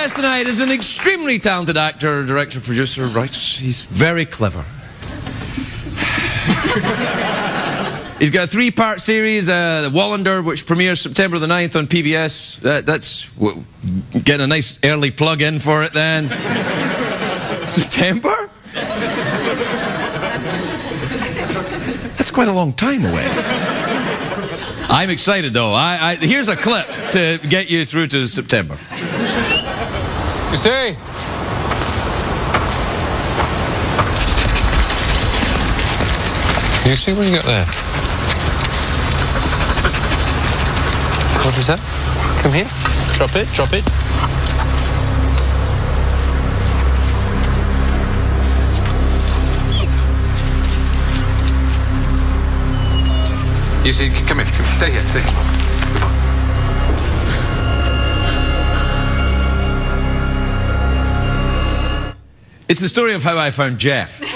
guest tonight is an extremely talented actor, director, producer, writer. He's very clever. He's got a 3-part series, The Wallander, which premieres September the 9th on PBS. That's getting a nice early plug in for it then. September? That's quite a long time away. I'm excited though. Here's a clip to get you through to September. You see? You see what you got there? What is that? Come here. Drop it, drop it. You see, come here, stay here, stay here. It's the story of how I found Jeff. Please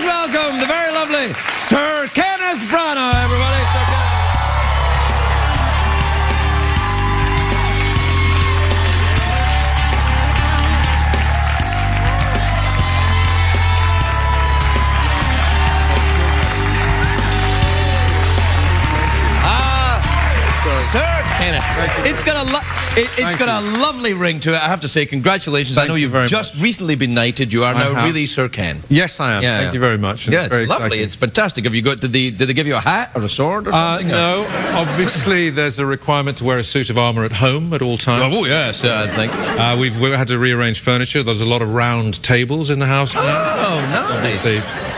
welcome the very lovely Sir Kenneth Branagh, everybody. Sir Kenneth. Sir Kenneth, it's got a lovely ring to it. I have to say, congratulations. I know you've just recently been knighted. You are now really Sir Ken. Yes, I am. Yeah, thank you very much. Yeah, it's lovely. Exciting. It's fantastic. Have you got? Did they give you a hat or a sword or something? No, obviously there's a requirement to wear a suit of armour at home at all times. Oh yes, I think we've had to rearrange furniture. There's a lot of round tables in the house now. Oh, nice.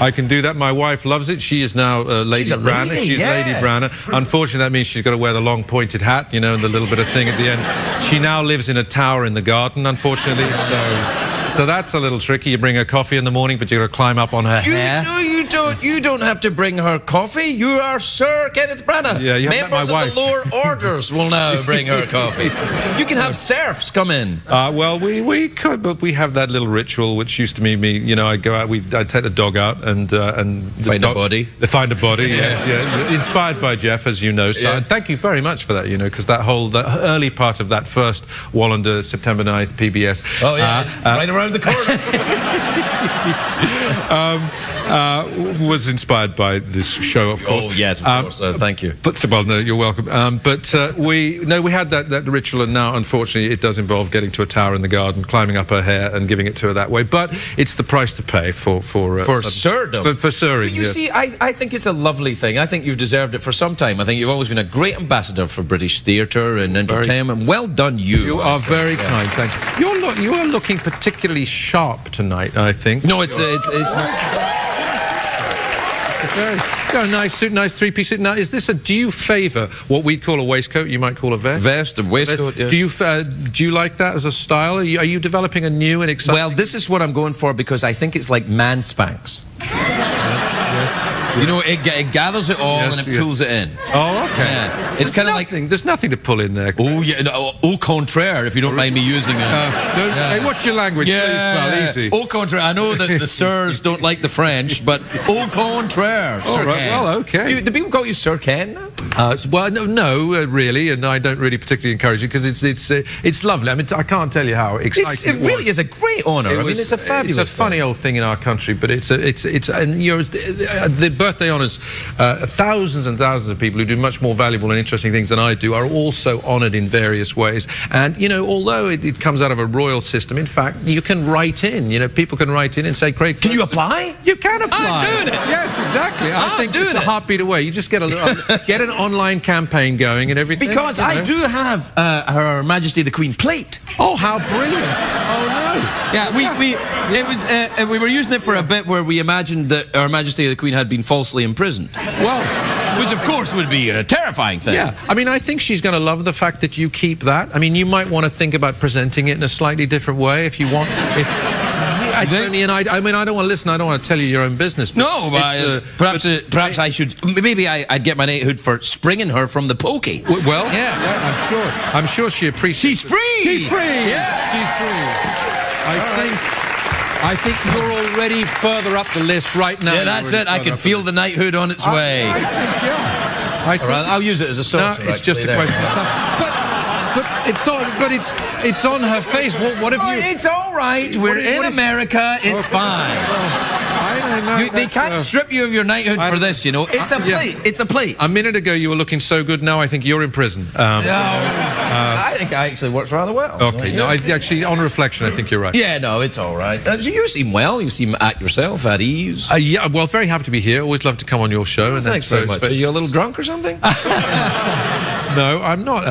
I can do that. My wife loves it. She is now Lady Branagh. She's Lady Branagh. Unfortunately, that means she's got to wear the long pointed hat, you know, and the little bit of thing at the end. She now lives in a tower in the garden, unfortunately. So that's a little tricky. You bring her coffee in the morning, but you've got to climb up on her hair. You don't have to bring her coffee. You are Sir Kenneth Branagh. Yeah, you have Members my wife. of the lower orders will now bring her coffee. You can have serfs come in. Well, we could, but we have that little ritual, which used to mean you know, I'd go out, I'd take the dog out and find a body. They find a body. Yes, yeah. Inspired by Jeff, as you know. So yeah. And thank you very much for that. You know, because the early part of that first Wallander, September 9th, PBS. Oh yeah, it's right around the corner. Was inspired by this show, of course. Oh yes, of course. Thank you. But well, no, you're welcome. We had that ritual, and now unfortunately it does involve getting to a tower in the garden, climbing up her hair, and giving it to her that way. But it's the price to pay for sirdom. For sirring. But you see, I think it's a lovely thing. I think you've deserved it for some time. I think you've always been a great ambassador for British theatre and entertainment. Well done, you. You are very kind. Thank you. You are looking particularly sharp tonight, I think. No, it's not. Got a nice suit, nice three-piece suit. Now, is this do you favour what we'd call a waistcoat? You might call a vest. Vest, a waistcoat. Yeah. Do you like that as a style? Are you developing a new and exciting? Well, this is what I'm going for because I think it's like man Spanx. You know, it gathers it all and it pulls it in. Oh, okay. Yeah. It's kind of like... There's nothing to pull in there. Oh, yeah. No, au contraire, if you don't mind me using it. Hey, what's your language, please, pal? Easy. Au contraire. I know that the sirs don't like the French, but au contraire, Sir Ken. Well, okay. Do people call you Sir Ken now? Well, no, really, and I don't really particularly encourage it because it's lovely. I mean, I can't tell you how exciting it was. It really is a great honour. I mean, it's a fabulous. It's a funny old thing in our country, but it's and the birthday honours, thousands and thousands of people who do much more valuable and interesting things than I do are also honoured in various ways. And you know, although it comes out of a royal system, in fact, you can write in. You know, people can write in and say, "Craig, can you apply? You can apply. I'm doing it. Yes, exactly. I think it's a heartbeat away. You just get an online campaigin going and everything. Because I do have Her Majesty the Queen plate. Oh, how brilliant! Oh no! Yeah, we were using it for a bit where we imagined that Her Majesty the Queen had been falsely imprisoned. Well, which of course would be a terrifying thing. Yeah, I mean, I think she's going to love the fact that you keep that. I mean, you might want to think about presenting it in a slightly different way if you want. I don't want to listen. I don't want to tell you your own business. No, perhaps I should. Maybe I'd get my knighthood for springing her from the pokey. Well, yeah, I'm sure she appreciates. She's free. She's free. Yeah, she's free. I think you're already further up the list right now. Yeah, that's it. I can feel the knighthood on its way. I think, yeah. I'll use it as a source. No, it's just a question of time. But it's on her face. What have you? It's all right. We're in America. It's fine. They can't strip you of your knighthood for this, you know. It's a plate. It's a plate. A minute ago you were looking so good. Now I think you're in prison. I think it actually works rather well. Okay. No, actually, on reflection, I think you're right. Yeah. No, it's all right. So you seem well. You seem at yourself, at ease. Yeah. Well, very happy to be here. Always love to come on your show. And thanks very much. Are you a little drunk or something? No, I'm not.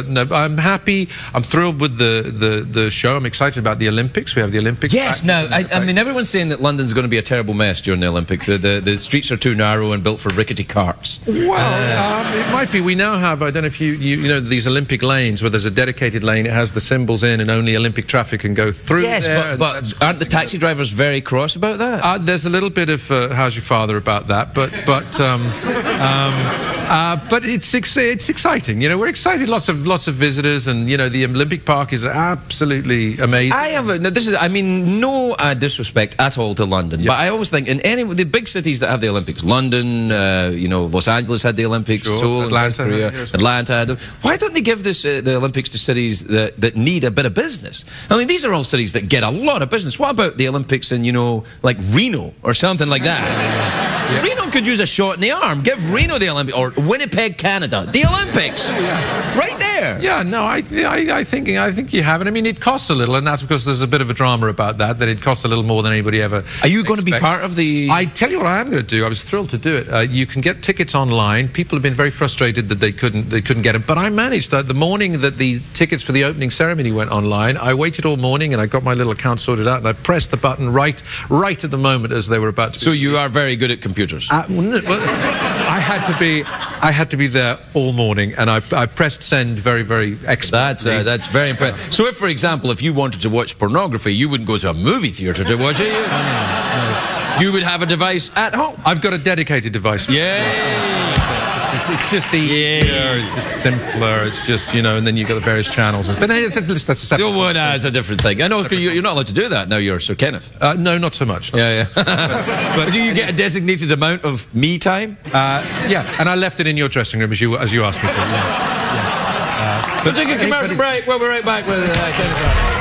No, I'm happy. I'm thrilled with the show. I'm excited about the Olympics. We have the Olympics. Yes. Now, I mean, everyone's saying that London's going to be a terrible mess during the Olympics. The streets are too narrow and built for rickety carts. Well, it might be. We now have. I don't know if you know these Olympic lanes where there's a dedicated lane. It has the symbols in, and only Olympic traffic can go through. Yes, there, but aren't the taxi drivers very cross about that? There's a little bit of how's your father about that, but it's exciting. You know, we're excited. Lots of visitors, and you know, the Olympic Park is absolutely amazing. I mean, no disrespect at all to London, but I always think in any of the big cities that have the Olympics, London, you know, Los Angeles had the Olympics, Seoul, Atlanta, South Korea, Atlanta had them. Why don't they give the Olympics to cities that need a bit of business? I mean, these are all cities that get a lot of business. What about the Olympics in, you know, like Reno or something like that? Reno could use a shot in the arm. Give Reno the Olympics, or Winnipeg, Canada, the Olympics, right there. Yeah, no, I think you have it. I mean, it costs a little, and that's because there's a bit of a drama about that it costs a little more than anybody ever. Are you going to be part of the? I tell you what I am going to do. I was thrilled to do it. You can get tickets online. People have been very frustrated that they couldn't get them, but I managed. The morning that the tickets for the opening ceremony went online, I waited all morning and I got my little account sorted out, and I pressed the button right at the moment as they were about to. So you are very good at computers. Well, I had to be there all morning, and I pressed send very expertly. That's very impressive. So if, for example, if you wanted to watch pornography, you wouldn't go to a movie theatre to watch it. No. You would have a device at home. I've got a dedicated device. Yay! It's just easier, it's just simpler, it's just, you know, and then you've got the various channels. But that's a separate thing. It's a different thing. I know you're not allowed to do that now, you're Sir Kenneth. No, not so much. No. Yeah. But do you get a designated amount of me time? Yeah, and I left it in your dressing room as you asked me to. Yeah. We'll take a commercial break. We'll be right back with Kenneth.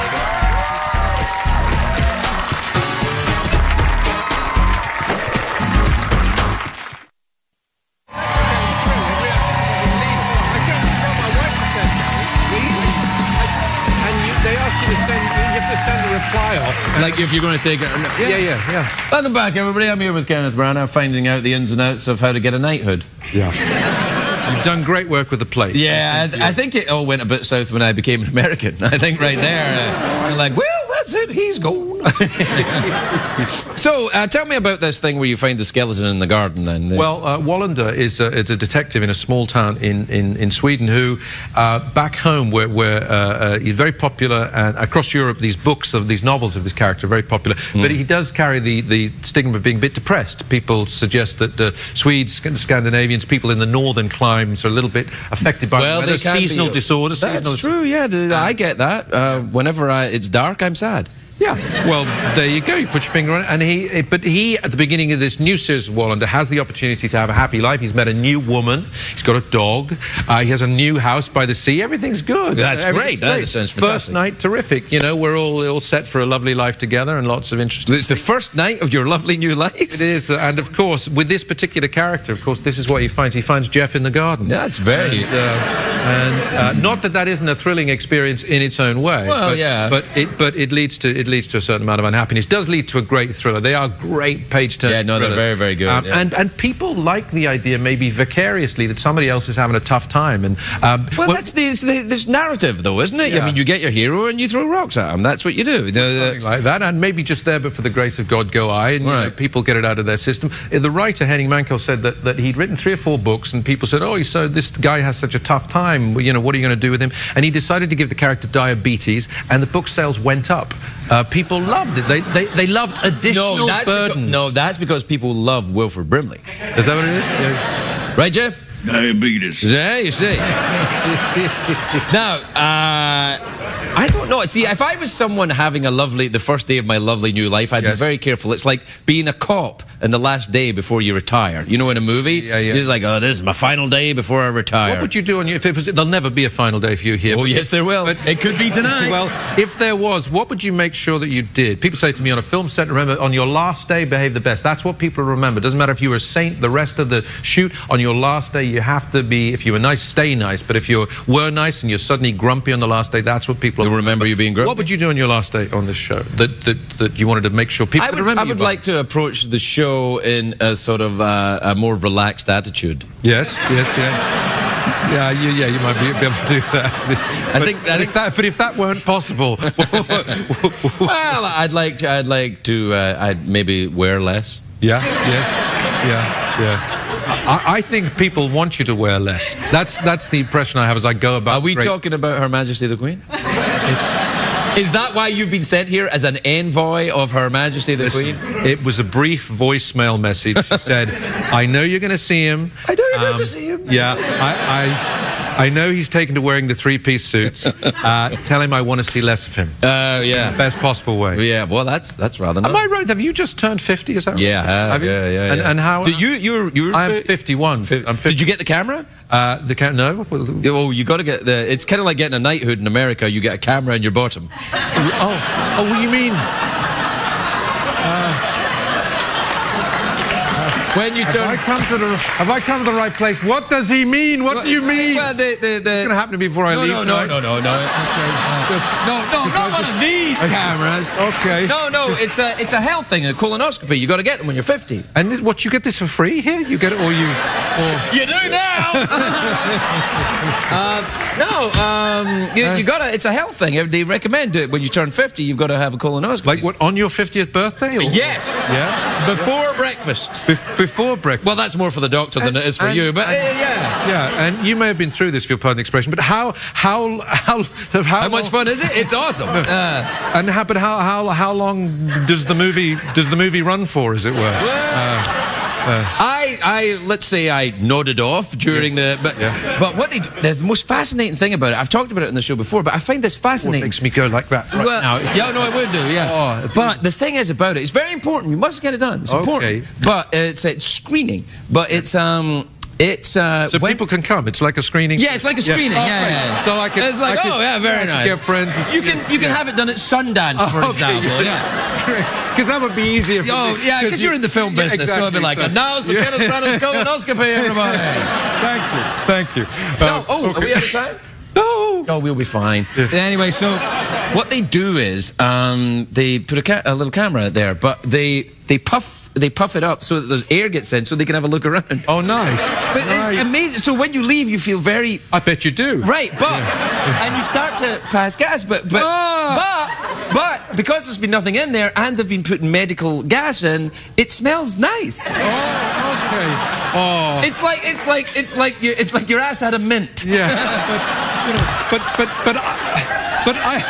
Like if you're going to take it. Yeah. Welcome back, everybody. I'm here with Kenneth Branagh, finding out the ins and outs of how to get a knighthood. Yeah. You've done great work with the plate. Yeah, I think it all went a bit south when I became an American. I think right there, like, well, that's it. He's gone. So, tell me about this thing where you find the skeleton in the garden. Then. Well, Wallander is a detective in a small town in Sweden who, back home, where he's very popular, and across Europe, these novels of this character are very popular. But he does carry the stigma of being a bit depressed. People suggest that Swedes, Scandinavians, people in the northern climes are a little bit affected by weather, seasonal disorders. That's true. Yeah, I get that. Whenever it's dark, I'm sad. Yeah, well, there you go. You put your finger on it. And but he, at the beginning of this new series of Wallander, has the opportunity to have a happy life. He's met a new woman. He's got a dog. He has a new house by the sea. Everything's good. That's great. That sounds fantastic. First night, terrific. You know, we're all set for a lovely life together and lots of interesting. It's the first night of your lovely new life. It is, and of course, with this particular character, of course, this is what he finds. He finds Jeff in the garden. That's very. And not that that isn't a thrilling experience in its own way. Well, yeah. But it leads to a certain amount of unhappiness. It does lead to a great thriller. They are great page-turn thrillers. They're very, very good. And people like the idea, maybe vicariously, that somebody else is having a tough time. And well, that's this narrative, though, isn't it? Yeah. I mean, you get your hero and you throw rocks at him. That's what you do. Something like that. And maybe just there, but for the grace of God, go I. And you know, people get it out of their system. The writer, Henning Mankell, said that he'd written 3 or 4 books, and people said, oh, so this guy has such a tough time. You know, what are you going to do with him? And he decided to give the character diabetes, and the book sales went up. People loved it. They loved additional burdens. No, that's because people love Wilford Brimley. Is that what it is? Yeah. Right, Jeff? Diabetes. Yeah, you see. Now, I don't know. See, if I was someone having the first day of my lovely new life, I'd be very careful. It's like being a cop in the last day before you retire. You know, in a movie, it's like, oh, this is my final day before I retire. What would you do on your... There'll never be a final day for you here. Oh, yes, there will. But it could be tonight. Well, if there was, what would you make sure that you did? People say to me on a film set, remember, on your last day, behave the best. That's what people remember. Doesn't matter if you were a saint the rest of the shoot. On your last day, you have to be, if you were nice, stay nice. But if you were nice and you're suddenly grumpy on the last day, that's what people remember you being grumpy. What would you do on your last day on this show that you wanted to make sure people would remember you? I would like to approach the show in a sort of a more relaxed attitude. Yes. Yeah, you might be able to do that. But if that weren't possible, well, I'd maybe wear less. Yeah. I think people want you to wear less. That's the impression I have as I go about. Are we talking about Her Majesty the Queen? Is that why you've been sent here, as an envoy of Her Majesty the Queen? It was a brief voicemail message. She said, I know you're going to see him. I know you're going to see him. Yeah, I know he's taken to wearing the three-piece suits. Tell him I want to see less of him. Yeah. Best possible way. Yeah, well, that's rather nice. Am I right? Have you just turned 50, is that right? Yeah, have you? Yeah. And how... I'm 51. Did you get the camera? No. Oh, you got to get the... It's kind of like getting a knighthood in America. You get a camera in your bottom. Oh, what do you mean? When you turn... Have I come to the right place? What does he mean? What do you mean? Well, it's going to happen to me before I leave. No, not one of these cameras. Okay. No, it's a health thing, a colonoscopy. You got to get them when you're 50. And you get this for free here? You get it, or you... You do now. You got to. It's a health thing. They recommend it when you turn 50. You've got to have a colonoscopy. Like what, on your 50th birthday? Or? Yes. Yeah. Before breakfast. Before breakfast. Well, that's more for the doctor than it is for you. But yeah. And you may have been through this, if you'll pardon the expression. But how much fun is it? It's awesome. How long does the movie run for, as it were? Let's say I nodded off during the... But what the most fascinating thing about it, I've talked about it on the show before, but I find this fascinating... What makes me go like that right now? Yeah, no, I would do, yeah. Oh, but the thing is about it, it's very important. You must get it done. It's important. But it's screening. But it's... so people can come. It's like a screening. Yeah, it's like a screening. Yeah. So I can. It's like, very nice. Get friends. You can have it done at Sundance, for example. Yeah. Because that would be easier. For me. Yeah, because you're in the film business, exactly, so it'd be like, and now it's Kenneth Branagh's colonoscopy, everybody. Thank you. Are we out of time? No. Oh, we'll be fine. Yeah. Anyway, so what they do is they put a little camera there, but they puff it up so that there's air gets in, so they can have a look around. Oh, nice. But it's amazing. So when you leave, you feel very... I bet you do. Right, but... And you start to pass gas, but because there's been nothing in there, and they've been putting medical gas in, it smells nice. Oh, okay. Oh. It's like your ass had a mint. Yeah. But I...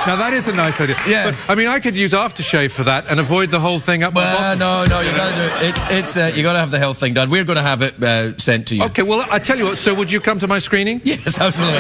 Now that is a nice idea. Yeah. But, I mean, I could use aftershave for that and avoid the whole thing up my bottom. No, you got to do it. You got to have the health thing done. We're going to have it sent to you. Okay. Well, I tell you what. So, would you come to my screening? Yes, absolutely.